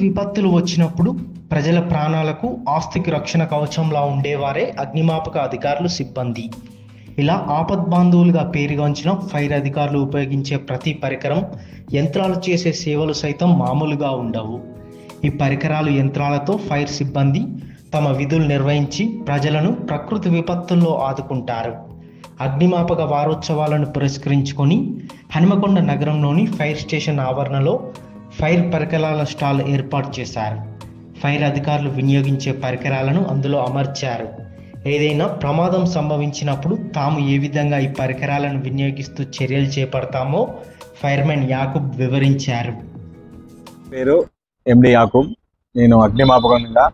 విపత్తులు వచ్చినప్పుడు ప్రజల ప్రాణాలకు ఆస్తికి రక్షణ కవచంలా ఉండేవారే అగ్నిమాపక అధికారులు సిబ్బంది. ఇలా ఆపద్బాంధవులుగా పేరుగాంచిన ఫైర్ అధికారులు ఉపయోగించే ప్రతి పరికరం, యంత్రాలు చేసే సేవలు సైతం మామూలుగా ఉండవు. ఈ పరికరాలు, యంత్రాలతో ఫైర్ సిబ్బంది తమ విధులు నిర్వహించి ప్రజలను ప్రకృతి విపత్తుల్లో ఆదుకుంటారు. అగ్నిమాపక వారోత్సవాలను పురస్కరించుకొని హనుమకొండ నగరంలోని ఫైర్ స్టేషన్ ఆవరణలో ఫైర్ పరికరాల స్టాల్ ఏర్పాటు చేశారు. ఫైర్ అధికారులు వినియోగించే పరికరాలను అందులో అమర్చారు. ఏదైనా ప్రమాదం సంభవించినప్పుడు తాము ఏ విధంగా ఈ పరికరాలను వినియోగిస్తూ చర్యలు చేపడతామో ఫైర్మెన్ యాకూబ్ వివరించారు. పేరు ఎండి యాకూబ్. నేను అగ్నిమాపకంగా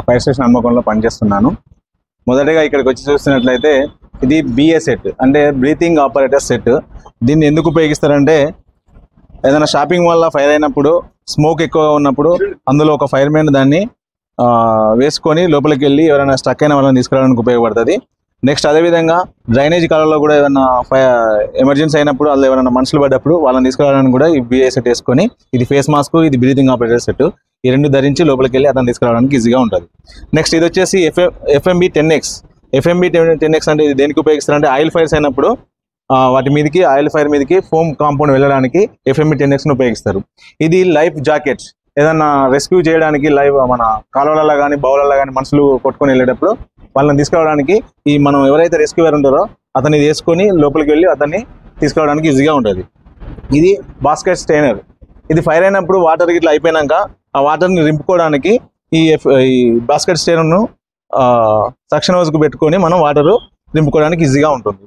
ఫైర్ స్టేషన్ హనుమకొండలో పనిచేస్తున్నాను. మొదటగా ఇక్కడికి వచ్చి చూస్తున్నట్లయితే ఇది బిఏ సెట్, అంటే బ్రీతింగ్ ఆపరేటర్ సెట్. దీన్ని ఎందుకు ఉపయోగిస్తారంటే ఏదైనా షాపింగ్ మాల్లో ఫైర్ అయినప్పుడు, స్మోక్ ఎక్కువ ఉన్నప్పుడు అందులో ఒక ఫైర్మెన్ దాన్ని వేసుకొని లోపలికి వెళ్ళి ఎవరైనా స్టక్ అయిన వాళ్ళని తీసుకురావడానికి ఉపయోగపడుతుంది. నెక్స్ట్ అదేవిధంగా డ్రైనేజ్ కాలంలో కూడా ఏదైనా ఎమర్జెన్సీ అయినప్పుడు అందులో ఎవరైనా మనుషులు పడ్డప్పుడు వాళ్ళని తీసుకురావడానికి కూడా ఈ బిఏ సెట్ వేసుకొని, ఇది ఫేస్ మాస్క్, ఇది బ్రీతింగ్ ఆపరేటర్ సెట్, ఈ రెండు ధరించి లోపలికి వెళ్ళి అతను తీసుకురావడానికి ఈజీగా ఉంటుంది. నెక్స్ట్ ఇది వచ్చేసి FMB 10X. FMB 10X అంటే ఇది దేనికి ఉపయోగిస్తారంటే ఆయిల్ ఫైర్స్ అయినప్పుడు వాటి మీదకి, ఆయిల్ ఫైర్ మీదకి ఫోమ్ కాంపౌండ్ వెళ్ళడానికి FMB 10Xను ఉపయోగిస్తారు. ఇది లైఫ్ జాకెట్స్, ఏదన్నా రెస్క్యూ చేయడానికి లైవ్ మన కాలువలలో కానీ బౌలలో కానీ మనుషులు కొట్టుకొని వెళ్ళేటప్పుడు వాళ్ళని తీసుకురావడానికి ఈ మనం ఎవరైతే రెస్క్యూవర్ ఉంటారో అతన్ని వేసుకొని లోపలికి వెళ్ళి అతన్ని తీసుకురావడానికి ఈజీగా ఉంటుంది. ఇది బాస్కెట్ స్టెయినర్. ఇది ఫైర్ అయినప్పుడు వాటర్ ఇట్లా అయిపోయినాక ఆ వాటర్ని రింపుకోవడానికి ఈ బాస్కెట్ స్టెయినర్ను సక్షన్ హౌస్కు పెట్టుకొని మనం వాటర్ రింపుకోవడానికి ఈజీగా ఉంటుంది.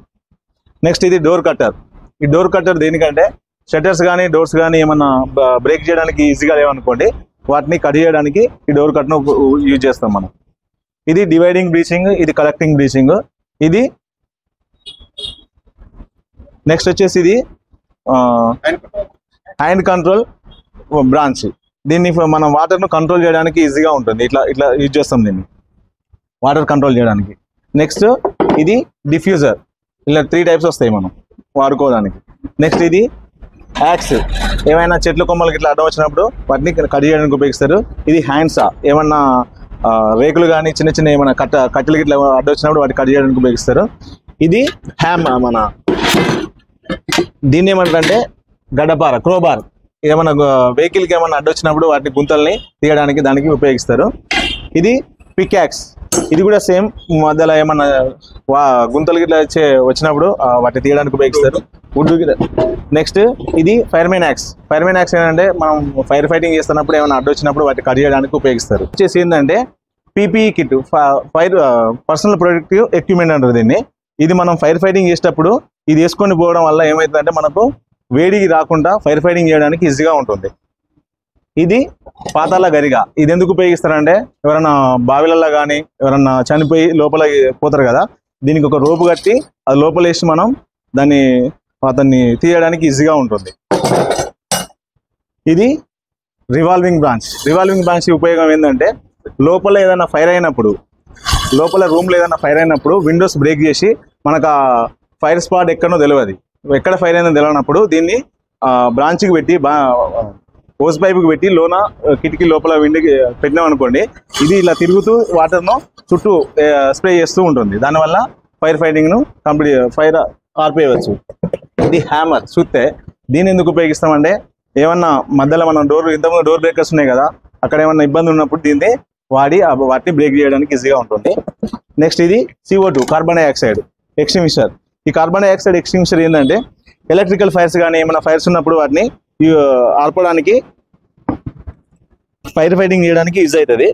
నెక్స్ట్ ఇది డోర్ కట్టర్. ఈ డోర్ కట్టర్ దేనికంటే షట్టర్స్ కానీ డోర్స్ కానీ ఏమన్నా బ్రేక్ చేయడానికి ఈజీగా లేవనుకోండి, వాటిని కట్ చేయడానికి ఈ డోర్ కట్ను యూజ్ చేస్తాం మనం. ఇది డివైడింగ్ బ్రీచింగ్, ఇది కలెక్టింగ్ బ్రీచింగ్. ఇది నెక్స్ట్ వచ్చేసి ఇది హ్యాండ్ కంట్రోల్ బ్రాంచ్. దీన్ని మనం వాటర్ను కంట్రోల్ చేయడానికి ఈజీగా ఉంటుంది. ఇట్లా ఇట్లా యూజ్ చేస్తాం దీన్ని వాటర్ కంట్రోల్ చేయడానికి. నెక్స్ట్ ఇది డిఫ్యూజర్. ఇలా 3 టైప్స్ వస్తాయి మనం వాడుకోవడానికి. నెక్స్ట్ ఇది యాక్స్, ఏమైనా చెట్ల కొమ్మలకి ఇట్లా అడ్డం వచ్చినప్పుడు వాటిని కట్ చేయడానికి ఉపయోగిస్తారు. ఇది హ్యాండ్సా, ఏమన్నా రేకులు కానీ చిన్న చిన్న ఏమైనా కట్టెలకి ఇట్లా అడ్డం వచ్చినప్పుడు వాటిని కట్ చేయడానికి ఉపయోగిస్తారు. ఇది హ్యామ్, మన దీన్ని ఏమంటారంటే గడ్డపార, క్రోబార్, ఏమన్నా వెహికల్కి ఏమన్నా అడ్డొచ్చినప్పుడు వాటిని గుంతల్ని తీయడానికి దానికి ఉపయోగిస్తారు. ఇది పికాక్స్. ఇది కూడా సేమ్, మధ్యలో ఏమన్నా గుంతలు గిట్లా వచ్చినప్పుడు వాటిని తీయడానికి ఉపయోగిస్తారు. వుడ్. నెక్స్ట్ ఇది ఫైర్మెన్ యాక్స్. ఫైర్మెన్ యాక్స్ ఏంటంటే మనం ఫైర్ ఫైటింగ్ చేస్తున్నప్పుడు ఏమైనా అడ్డు వచ్చినప్పుడు వాటిని కట్ చేయడానికి ఉపయోగిస్తారు. వచ్చేసి ఏంటంటే PPE kit, fire personal protective equipment అంటారు దీన్ని. ఇది మనం ఫైర్ ఫైటింగ్ చేసేటప్పుడు ఇది వేసుకొని పోవడం వల్ల ఏమవుతుందంటే మనకు వేడికి రాకుండా ఫైర్ ఫైటింగ్ చేయడానికి ఈజీగా ఉంటుంది. ఇది పాతాళ గరిగ. ఇది ఎందుకు ఉపయోగిస్తారంటే ఎవరైనా బావిలలో కానీ ఎవరన్నా చనిపోయి లోపల పోతారు కదా, దీనికి ఒక రోపు కట్టి అది లోపల వేసి మనం అతన్ని తీయడానికి ఈజీగా ఉంటుంది. ఇది రివాల్వింగ్ బ్రాంచ్. రివాల్వింగ్ బ్రాంచ్ ఉపయోగం ఏంటంటే లోపల ఏదైనా ఫైర్ అయినప్పుడు, లోపల రూమ్లో ఏదైనా ఫైర్ అయినప్పుడు విండోస్ బ్రేక్ చేసి మనకు ఆ ఫైర్ స్పాట్ ఎక్కడో తెలియదు, ఎక్కడ ఫైర్ అయిందో తెలియనప్పుడు దీన్ని బ్రాంచ్కి పెట్టి హోస్ పైపుకి పెట్టి లోన కిటికీ లోపల విండికి పెట్టినాం అనుకోండి, ఇది ఇలా తిరుగుతూ వాటర్ను చుట్టూ స్ప్రే చేస్తూ ఉంటుంది. దానివల్ల ఫైర్ ఫైటింగ్ను ఫైర్ ఆర్పేయవచ్చు. ఇది హ్యామర్, సుత్తే. దీన్ని ఎందుకు ఉపయోగిస్తామంటే ఏమన్నా మధ్యలో మనం ఇంతకుముందు డోర్ బ్రేకర్స్ ఉన్నాయి కదా, అక్కడ ఏమన్నా ఇబ్బంది ఉన్నప్పుడు దీన్ని వాటిని బ్రేక్ చేయడానికి ఈజీగా ఉంటుంది. నెక్స్ట్ ఇది CO2, కార్బన్ డైఆక్సైడ్ ఎక్స్టింగ్విషర్. ఈ కార్బన్ డైఆక్సైడ్ ఎక్స్టింగ్విషర్ ఏంటంటే ఎలక్ట్రికల్ ఫైర్స్ కానీ ఏమైనా ఫైర్స్ ఉన్నప్పుడు వాటిని ఆర్పడానికి, ఫైర్ ఫైటింగ్ చేయడానికి యూజ్ అవుతుంది.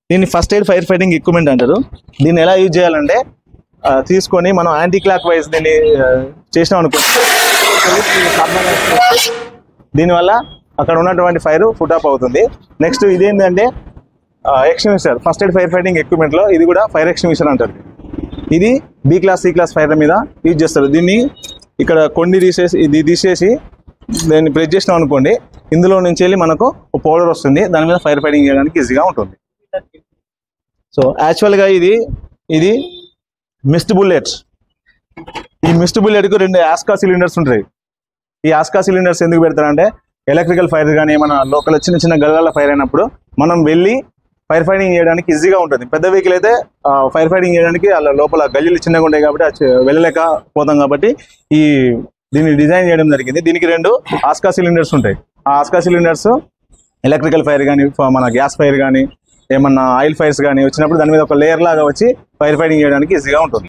దీన్ని first aid fire fighting equipment అంటారు. దీన్ని ఎలా యూజ్ చేయాలంటే తీసుకొని మనం యాంటీ క్లాక్ వైజ్ దీన్ని చేసినాం అనుకోండి, దీనివల్ల అక్కడ ఉన్నటువంటి ఫైర్ ఫుట్ ఆఫ్ అవుతుంది. నెక్స్ట్ ఇదేంటంటే extinguisher, first aid fire fighting ఎక్విప్మెంట్లో ఇది కూడా ఫైర్ ఎక్స్టింగ్విషర్ అంటారు. ఇది B class C class fire మీద యూజ్ చేస్తారు. దీన్ని ఇక్కడ కొండి తీసేసి దాన్ని ప్రెస్ చేసినాం అనుకోండి, ఇందులో నుంచి వెళ్ళి మనకు ఒక పౌడర్ వస్తుంది, దాని మీద ఫైర్ ఫైటింగ్ చేయడానికి ఈజీగా ఉంటుంది. సో యాక్చువల్గా ఇది మిస్ట్ బుల్లెట్స్. ఈ మిస్ట్ బుల్లెట్కు 2 ఆస్కా సిలిండర్స్ ఉంటాయి. ఈ ఆస్కా సిలిండర్స్ ఎందుకు పెడతారంటే ఎలక్ట్రికల్ ఫైర్ కానీ ఏమైనా లోకల్ చిన్న చిన్న గల్లాల ఫైర్ అయినప్పుడు మనం వెళ్ళి ఫైర్ ఫైటింగ్ చేయడానికి ఈజీగా ఉంటుంది. పెద్ద వెహికల్ అయితే ఫైర్ ఫైటింగ్ చేయడానికి అలా లోపల గల్లీలు చిన్నగా ఉంటాయి కాబట్టి వెళ్ళలేకపోతాం కాబట్టి దీన్ని డిజైన్ చేయడం జరిగింది. దీనికి 2 ఆస్కా సిలిండర్స్ ఉంటాయి. ఆ ఆస్కా సిలిండర్స్ ఎలక్ట్రికల్ ఫైర్ కానీ మన గ్యాస్ ఫైర్ కానీ ఏమన్నా ఆయిల్ ఫైర్స్ కానీ వచ్చినప్పుడు దాని మీద ఒక లేయర్ లాగా వచ్చి ఫైర్ ఫైటింగ్ చేయడానికి ఈజీగా ఉంటుంది.